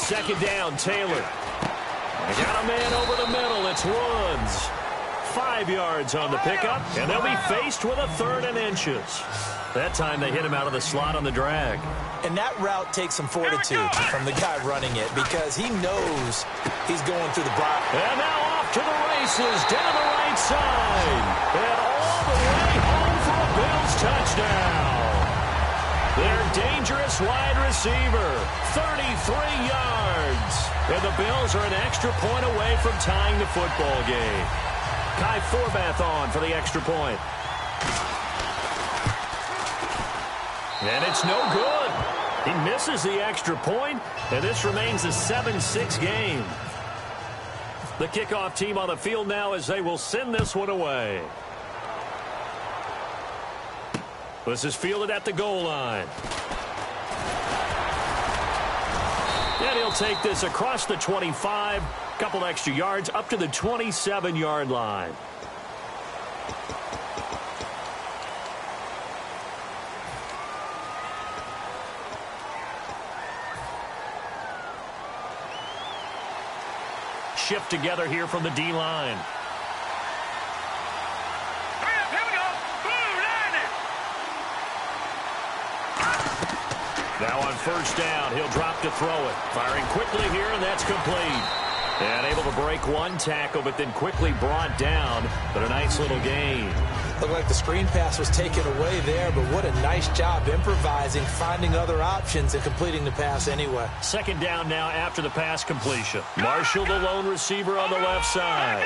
second down, Taylor. They got a man over the middle. It's Woods. 5 yards on the pickup, and they'll be faced with a 3rd and inches. That time they hit him out of the slot on the drag. And that route takes some fortitude from the guy running it because he knows he's going through the block. And now off to the races down the right side. And all the way home for a Bills touchdown. Their dangerous wide receiver, 33 yards. And the Bills are an extra point away from tying the football game. Kai Forbath on for the extra point. And it's no good. He misses the extra point, and this remains a 7-6 game. The kickoff team on the field now as they will send this one away. This is fielded at the goal line. And he'll take this across the 25, couple extra yards up to the 27-yard line. Shift together here from the D-line. Now on first down, he'll drop to throw it. Firing quickly here, and that's complete. And able to break one tackle, but then quickly brought down. But a nice little gain. Looked like the screen pass was taken away there, but what a nice job improvising, finding other options, and completing the pass anyway. Second down now after the pass completion. Marshall, the lone receiver on the left side.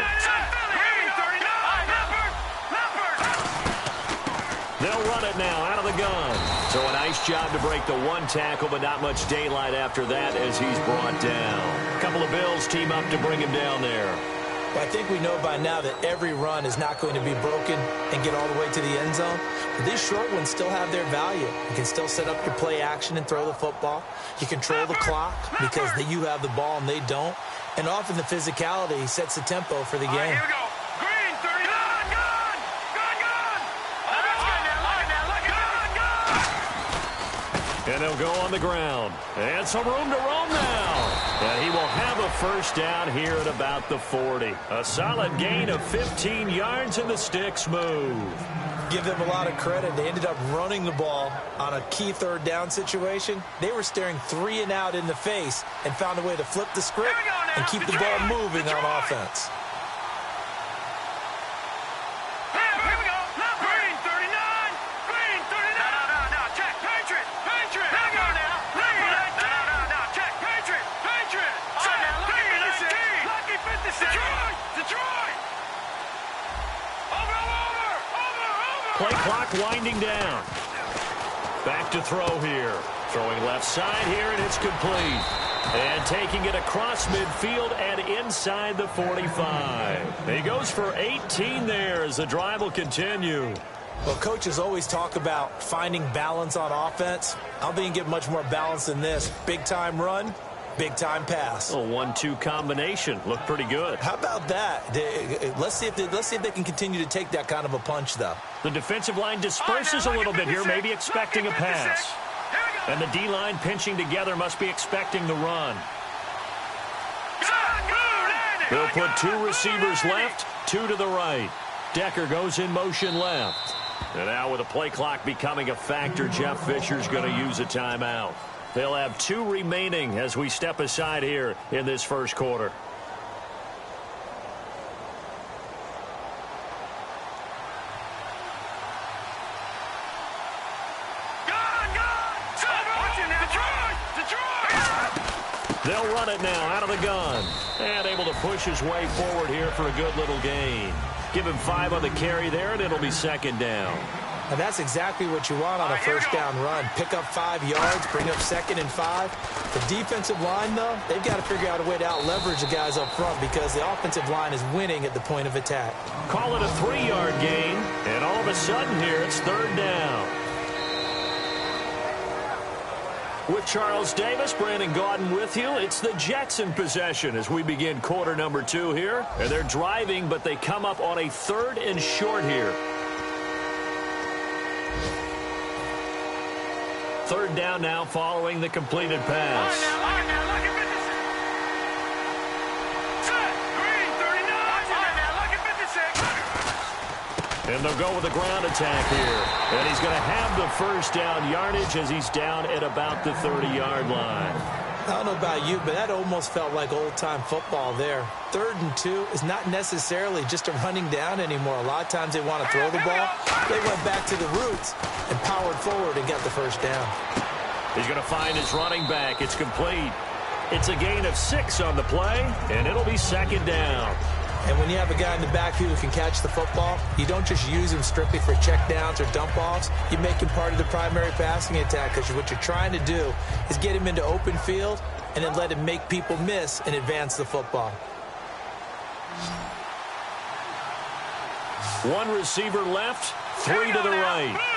They'll run it now out of the gun. So a nice job to break the one tackle, but not much daylight after that as he's brought down. A couple of Bills team up to bring him down there. Well, I think we know by now that every run is not going to be broken and get all the way to the end zone. But these short ones still have their value. You can still set up your play action and throw the football. You control the clock because you have the ball and they don't. And often the physicality sets the tempo for the game. Here we go. Green, 30. And they'll go on the ground. And some room to roam now. And he will have a first down here at about the 40. A solid gain of 15 yards and the sticks move. Give them a lot of credit. They ended up running the ball on a key third down situation. They were staring 3 and out in the face and found a way to flip the script and keep the ball moving on offense. Play clock winding down. Back to throw here. Throwing left side here, and it's complete. And taking it across midfield and inside the 45. He goes for 18 there as the drive will continue. Well, coaches always talk about finding balance on offense. I don't think you get much more balance than this. Big-time run, big-time pass. A 1-2 combination. Looked pretty good. How about that? Let's see if they can continue to take that kind of a punch, though. The defensive line disperses a little bit here, maybe expecting a pass. And the D-line pinching together must be expecting the run. They'll put 2 receivers left, 2 to the right. Decker goes in motion left. And now with the play clock becoming a factor, Jeff Fisher's going to use a timeout. They'll have 2 remaining as we step aside here in this first quarter. They'll run it now out of the gun. And able to push his way forward here for a good little gain. Give him 5 on the carry there, and it'll be second down. And that's exactly what you want on a first down run. Pick up 5 yards, bring up 2nd and 5. The defensive line, though, they've got to figure out a way to out-leverage the guys up front because the offensive line is winning at the point of attack. Call it a 3-yard gain, and all of a sudden here it's 3rd down. With Charles Davis, Brandon Gaudin with you. It's the Jets in possession as we begin quarter number 2 here. And they're driving, but they come up on a 3rd and short here. 3rd down now following the completed pass. And they'll go with the ground attack here. And he's going to have the first down yardage as he's down at about the 30-yard line. I don't know about you, but that almost felt like old-time football there. 3rd and 2 is not necessarily just a running down anymore. A lot of times they want to throw the ball. They went back to the roots and powered forward and got the first down. He's going to find his running back. It's complete. It's a gain of 6 on the play, and it'll be 2nd down. And when you have a guy in the backfield who can catch the football, you don't just use him strictly for checkdowns or dump-offs. You make him part of the primary passing attack because what you're trying to do is get him into open field and then let him make people miss and advance the football. One receiver left, 3 to the right.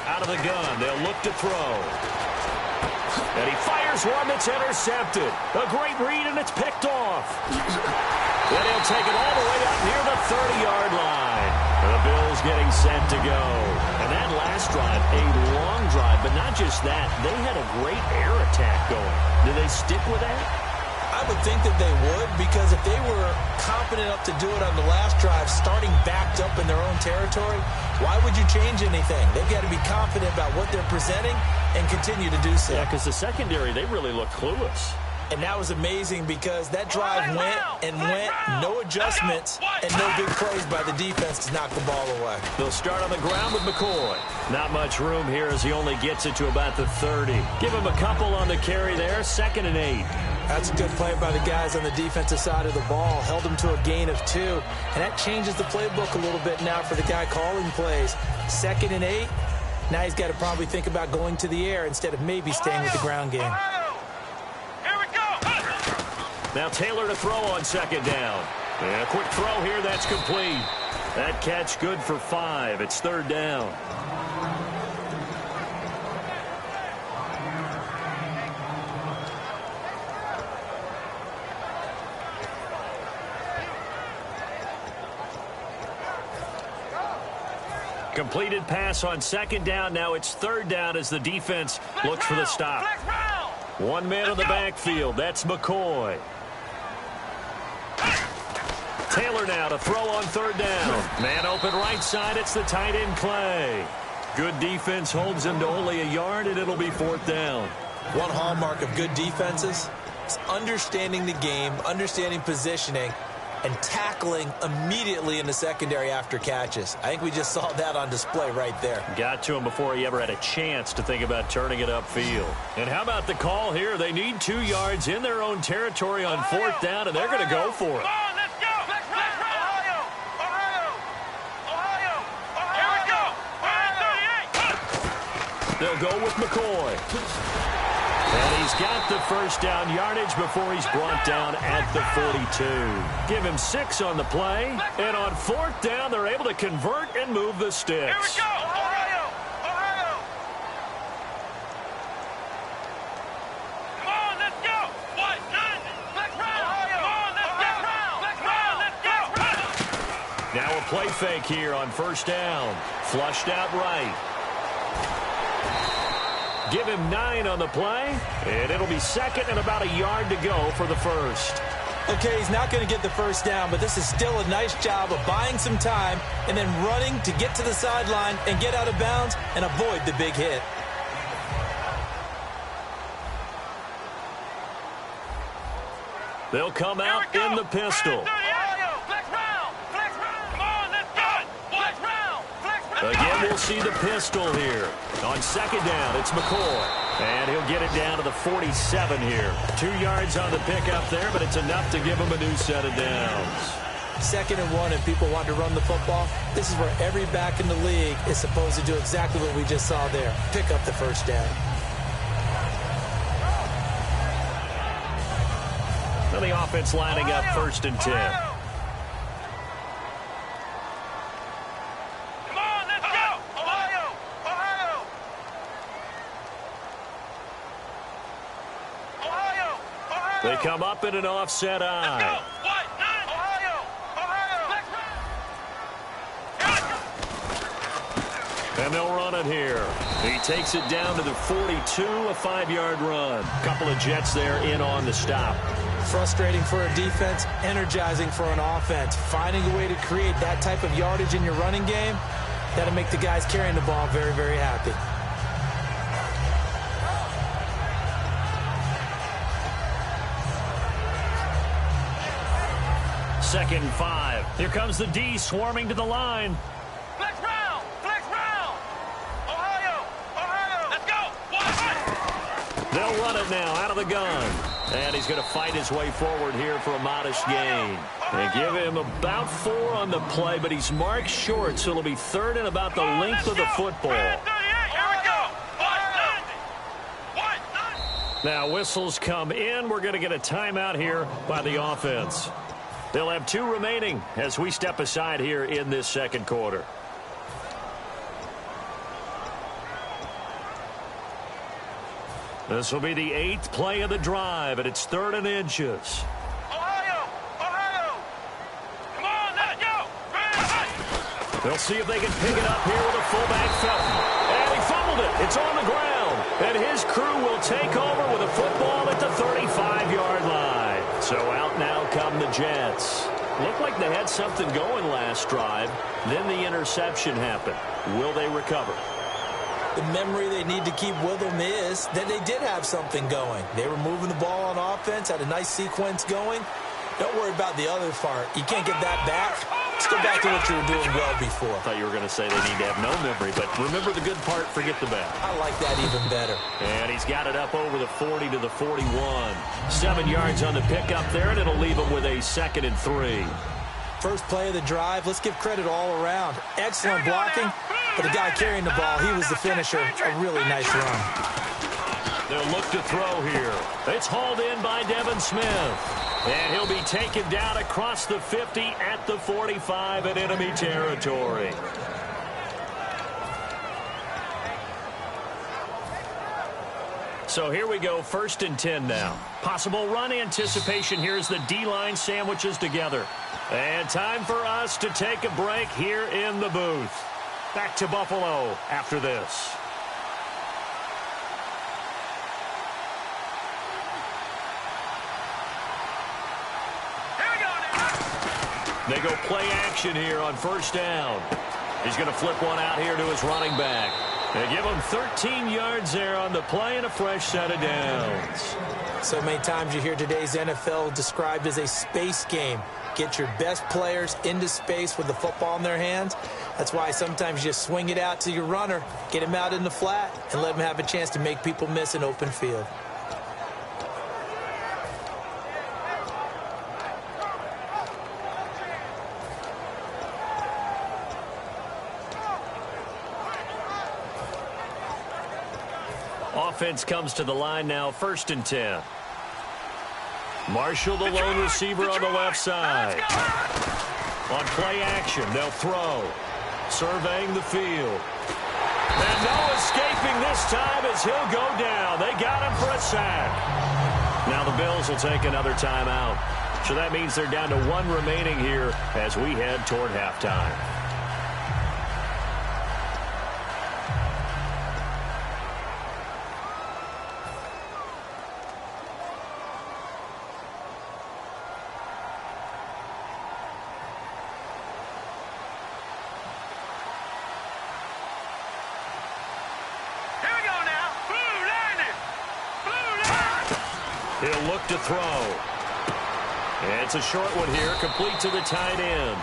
Out of the gun, they'll look to throw. And he fires one that's intercepted. A great read, and it's picked off. Then he'll take it all the way up near the 30-yard line. The Bills getting set to go. And that last drive, a long drive, but not just that. They had a great air attack going. Do they stick with that? I would think that they would, because if they were confident enough to do it on the last drive, starting backed up in their own territory, why would you change anything? They've got to be confident about what they're presenting and continue to do so. Yeah, because the secondary, they really look clueless. And that was amazing because that drive went and went, no adjustments, and no big plays by the defense to knock the ball away. They'll start on the ground with McCoy. Not much room here as he only gets it to about the 30. Give him a couple on the carry there, 2nd and 8. That's a good play by the guys on the defensive side of the ball. Held them to a gain of 2. And that changes the playbook a little bit now for the guy calling plays. 2nd and 8. Now he's got to probably think about going to the air instead of maybe staying with the ground game. Now Taylor to throw on 2nd down. And a quick throw here, that's complete. That catch good for 5. It's 3rd down. Completed pass on 2nd down. Now it's 3rd down as the defense looks for the stop. One man on the backfield. That's McCoy. Taylor now to throw on 3rd down. Man open right side. It's the tight end Clay. Good defense holds him to only a yard, and it'll be 4th down. One hallmark of good defenses is understanding the game, understanding positioning, and tackling immediately in the secondary after catches. I think we just saw that on display right there. Got to him before he ever had a chance to think about turning it upfield. And how about the call here? They need 2 yards in their own territory on 4th down, and they're going to go for it. They'll go with McCoy. And he's got the first down yardage before he's brought down at the 42. Give him 6 on the play. And on 4th down, they're able to convert and move the sticks. Here we go. Ohio. Come on, let's go. What? Let's round. Ohio. Come on, let's go. Now a play fake here on 1st down. Flushed out right. Give him 9 on the play, and it'll be 2nd and about a yard to go for the 1st. Okay, he's not going to get the first down, but this is still a nice job of buying some time and then running to get to the sideline and get out of bounds and avoid the big hit. They'll come out in the pistol. Again, we'll see the pistol here. On 2nd down, it's McCoy. And he'll get it down to the 47 here. 2 yards on the pickup there, but it's enough to give him a new set of downs. 2nd and 1, and people want to run the football. This is where every back in the league is supposed to do exactly what we just saw there. Pick up the first down. Now the offense lining up 1st and 10. They come up in an offset eye. And they'll run it here. He takes it down to the 42, a 5-yard run. Couple of Jets there in on the stop. Frustrating for a defense, energizing for an offense. Finding a way to create that type of yardage in your running game, that'll make the guys carrying the ball very, very happy. Second and 5. Here comes the D swarming to the line. Flex round! Flex round! Ohio! Ohio! Let's go! One! They'll run it now out of the gun. And he's going to fight his way forward here for a modest gain. They give him about 4 on the play, but he's marked short, so it'll be third and about the length of the football. Here we go! Now whistles come in. We're going to get a timeout here by the offense. They'll have 2 remaining as we step aside here in this second quarter. This will be the 8th play of the drive, and it's 3rd and inches. Ohio! Ohio! Come on, let's go! They'll see if they can pick it up here with a fullback Felton. And he fumbled it. It's on the ground. And his crew will take over with a football at the 35-yard line. So out now come the Jets. Looked like they had something going last drive. Then the interception happened. Will they recover? The memory they need to keep with them is that they did have something going. They were moving the ball on offense, had a nice sequence going. Don't worry about the other part. You can't get that back. Just go back to what you were doing well before. I thought you were going to say they need to have no memory, but remember the good part, forget the bad. I like that even better. And he's got it up over the 40 to the 41. 7 yards on the pickup there, and it'll leave him with a 2nd and 3. First play of the drive, let's give credit all around. Excellent blocking, but the guy carrying the ball, he was the finisher. A really nice run. They'll look to throw here. It's hauled in by Devin Smith. And he'll be taken down across the 50 at the 45 in enemy territory. So here we go, 1st and 10 now. Possible run anticipation here as the D-line sandwiches together. And time for us to take a break here in the booth. Back to Buffalo after this. They go play action here on 1st down. He's going to flip one out here to his running back. They give him 13 yards there on the play and a fresh set of downs. So many times you hear today's NFL described as a space game. Get your best players into space with the football in their hands. That's why sometimes you just swing it out to your runner, get him out in the flat, and let him have a chance to make people miss an open field. Offense comes to the line now, 1st and 10. Marshall, the lone receiver on the left side. On play action, they'll throw. Surveying the field. And no escaping this time as he'll go down. They got him for a sack. Now the Bills will take another timeout. So that means they're down to 1 remaining here as we head toward halftime. He'll look to throw. And it's a short one here, complete to the tight end.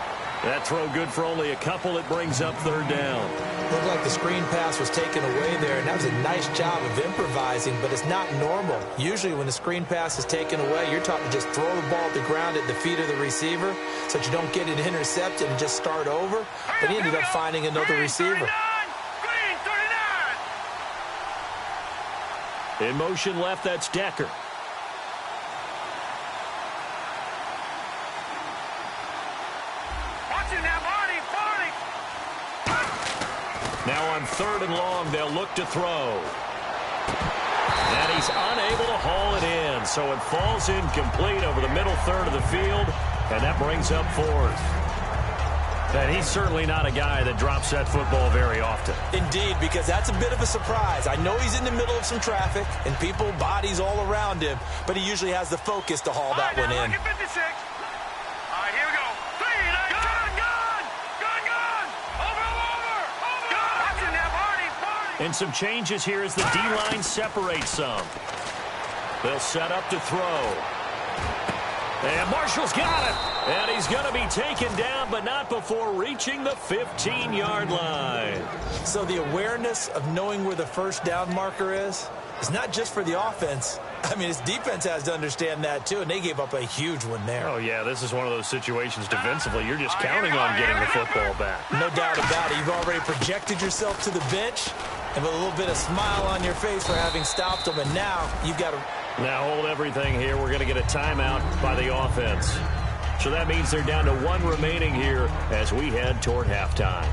That throw good for only a couple. It brings up 3rd down. Looked like the screen pass was taken away there, and that was a nice job of improvising, but it's not normal. Usually when the screen pass is taken away, you're taught to just throw the ball at the ground at the feet of the receiver so that you don't get it intercepted and just start over. But he ended up finding another receiver. In motion left, that's Decker. Now on 3rd and long, they'll look to throw. And he's unable to haul it in, so it falls incomplete over the middle third of the field, and that brings up 4th. And he's certainly not a guy that drops that football very often. Indeed, because that's a bit of a surprise. I know he's in the middle of some traffic and people, bodies all around him, but he usually has the focus to haul that one in. 56. All right, here we go. And some changes here as the D-line separates some. They'll set up to throw. And Marshall's got it. And he's going to be taken down, but not before reaching the 15-yard line. So the awareness of knowing where the first down marker is not just for the offense. I mean, his defense has to understand that, too, and they gave up a huge one there. Oh, yeah, this is one of those situations defensively. You're just counting on getting the football back. No doubt about it. You've already projected yourself to the bench and with a little bit of smile on your face for having stopped them, and now you've got to... Now hold everything here. We're going to get a timeout by the offense. So that means they're down to one remaining here as we head toward halftime.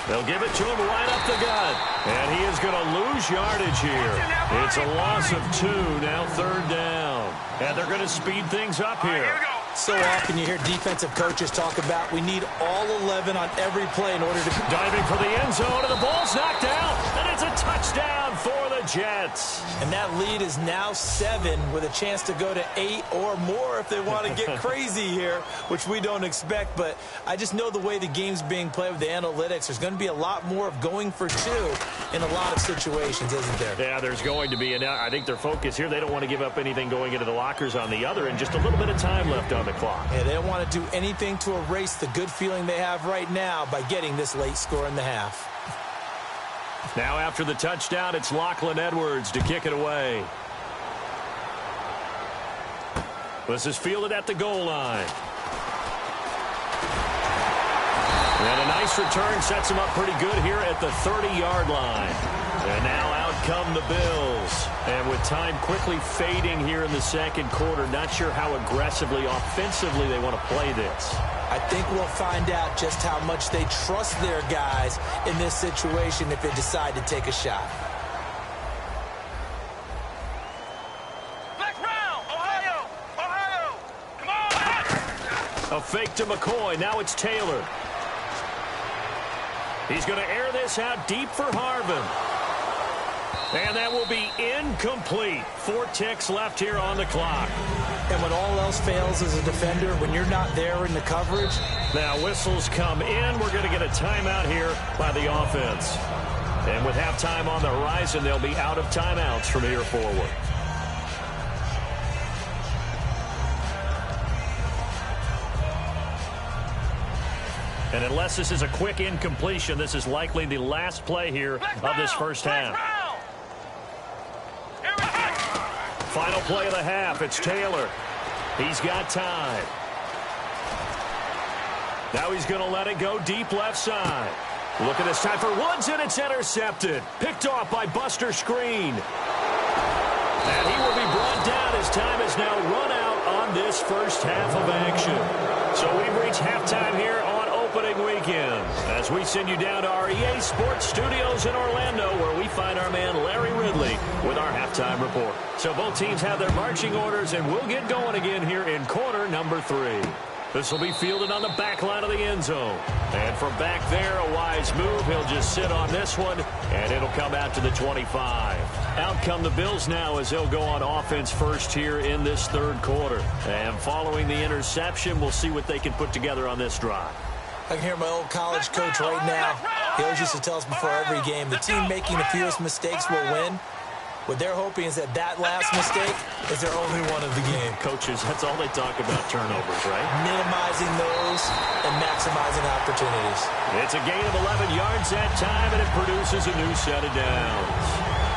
They'll give it to him right up the gut. And he is going to lose yardage here. It's a loss of 2, now third down. And they're going to speed things up here. So often you hear defensive coaches talk about we need all 11 on every play in order to... Diving for the end zone, and the ball's knocked out. And it's a touchdown for the Jets. And that lead is now 7 with a chance to go to 8 or more if they want to get crazy here, which we don't expect. But I just know the way the game's being played with the analytics, there's going to be a lot more of going for 2 in a lot of situations, isn't there? Yeah, there's going to be. And I think their focus here, they don't want to give up anything going into the lockers on the other, and just a little bit of time left on the clock. Yeah, they don't want to do anything to erase the good feeling they have right now by getting this late score in the half. Now after the touchdown, it's Lachlan Edwards to kick it away. This is fielded at the goal line. And a nice return sets him up pretty good here at the 30-yard line. And now out come the Bills. And with time quickly fading here in the second quarter, not sure how aggressively, offensively they want to play this. I think we'll find out just how much they trust their guys in this situation if they decide to take a shot. Next round, Ohio! Ohio! Come on! A fake to McCoy. Now it's Taylor. He's going to air this out deep for Harvin. And that will be incomplete. 4 ticks left here on the clock. And when all else fails as a defender, when you're not there in the coverage. Now whistles come in. We're going to get a timeout here by the offense. And with halftime on the horizon, they'll be out of timeouts from here forward. And unless this is a quick incompletion, this is likely the last play here of this first half. Final play of the half. It's Taylor. He's got time. Now he's going to let it go deep left side. Look at this time for Woods, and it's intercepted. Picked off by Buster Screen. And he will be brought down as time is now run out on this first half of action. So we've reached halftime here on opening weekend as we send you down to our EA Sports Studios in Orlando, where we find our man Larry Ridley with our halftime report. So both teams have their marching orders, and we'll get going again here in quarter number 3. This will be fielded on the back line of the end zone. And from back there, a wise move. He'll just sit on this one, and it'll come out to the 25. Out come the Bills now as they'll go on offense first here in this third quarter. And following the interception, we'll see what they can put together on this drive. I can hear my old college coach right now. He always used to tell us before every game, the team making the fewest mistakes will win. What they're hoping is that last mistake is their only one of the game. Coaches, that's all they talk about, turnovers, right? Minimizing those and maximizing opportunities. It's a gain of 11 yards that time, and it produces a new set of downs.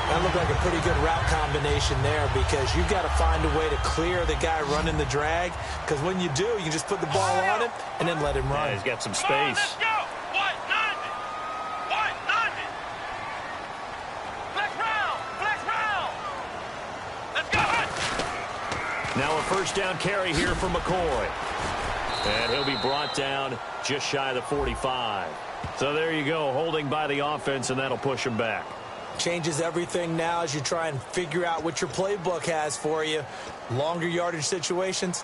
That looked like a pretty good route combination there, because you've got to find a way to clear the guy running the drag, because when you do, you just put the ball on him and then let him run. Yeah, he's got some space. Let's go! White 90! White 90! Flex round! Flex round! Let's Now a first down carry here for McCoy. And he'll be brought down just shy of the 45. So there you go, holding by the offense, and that'll push him back. Changes everything now as you try and figure out what your playbook has for you. Longer yardage situations,